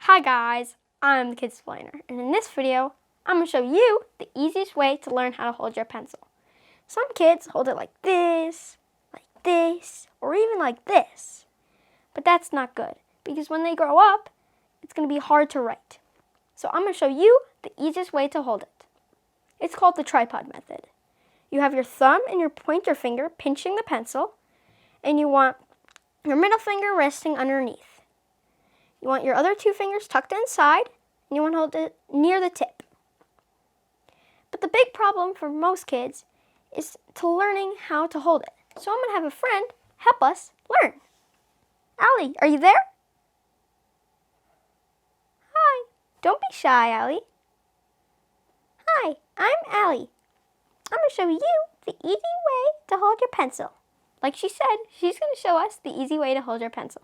Hi guys, I'm the Kid Explainer, and in this video, I'm going to show you the easiest way to learn how to hold your pencil. Some kids hold it like this, or even like this. But that's not good, because when they grow up, it's going to be hard to write. So I'm going to show you the easiest way to hold it. It's called the tripod method. You have your thumb and your pointer finger pinching the pencil, and you want your middle finger resting underneath. You want your other two fingers tucked inside, and you want to hold it near the tip. But the big problem for most kids is to learning how to hold it. So I'm going to have a friend help us learn. Allie, are you there? Hi. Don't be shy, Allie. Hi, I'm Allie. I'm going to show you the easy way to hold your pencil. Like she said, she's going to show us the easy way to hold your pencil.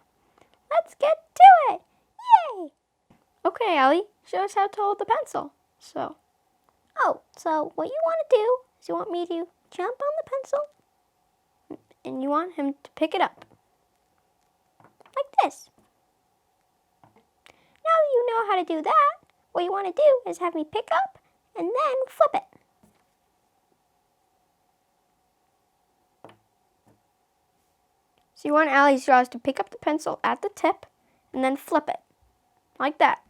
Let's get to it. Yay! Okay, Allie, show us how to hold the pencil. So what you want to do is you want me to jump on the pencil, and you want him to pick it up. Like this. Now that you know how to do that, what you want to do is have me pick up and then flip it. So you want Allie's jaws to pick up the pencil at the tip and then flip it. Like that.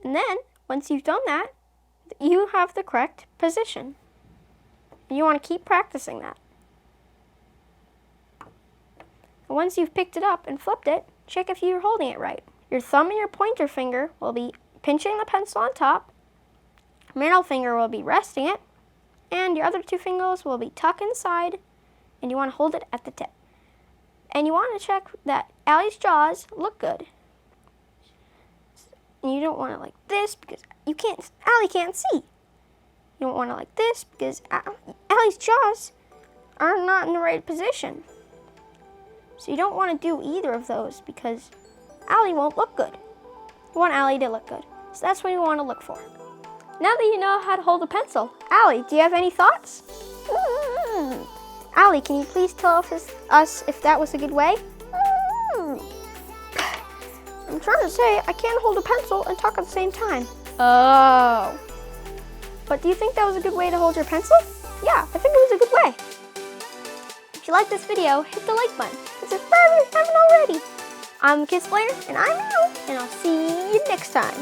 And then, once you've done that, you have the correct position. And you want to keep practicing that. And once you've picked it up and flipped it, check if you're holding it right. Your thumb and your pointer finger will be pinching the pencil on top. Middle finger will be resting it. And your other two fingers will be tucked inside. And you want to hold it at the tip. And you want to check that Allie's jaws look good. And you don't want it like this because Allie can't see. You don't want it like this because Allie's jaws are not in the right position. So you don't want to do either of those because Allie won't look good. You want Allie to look good. So that's what you want to look for. Now that you know how to hold a pencil, Allie, do you have any thoughts? Allie, can you please tell us if that was a good way? I'm trying to say I can't hold a pencil and talk at the same time. Oh. But do you think that was a good way to hold your pencil? Yeah, I think it was a good way. If you like this video, hit the like button and subscribe if you haven't already. I'm the Kid Explainer, and I'm out, and I'll see you next time.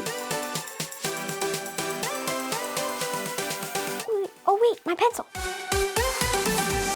Oh wait, my pencil.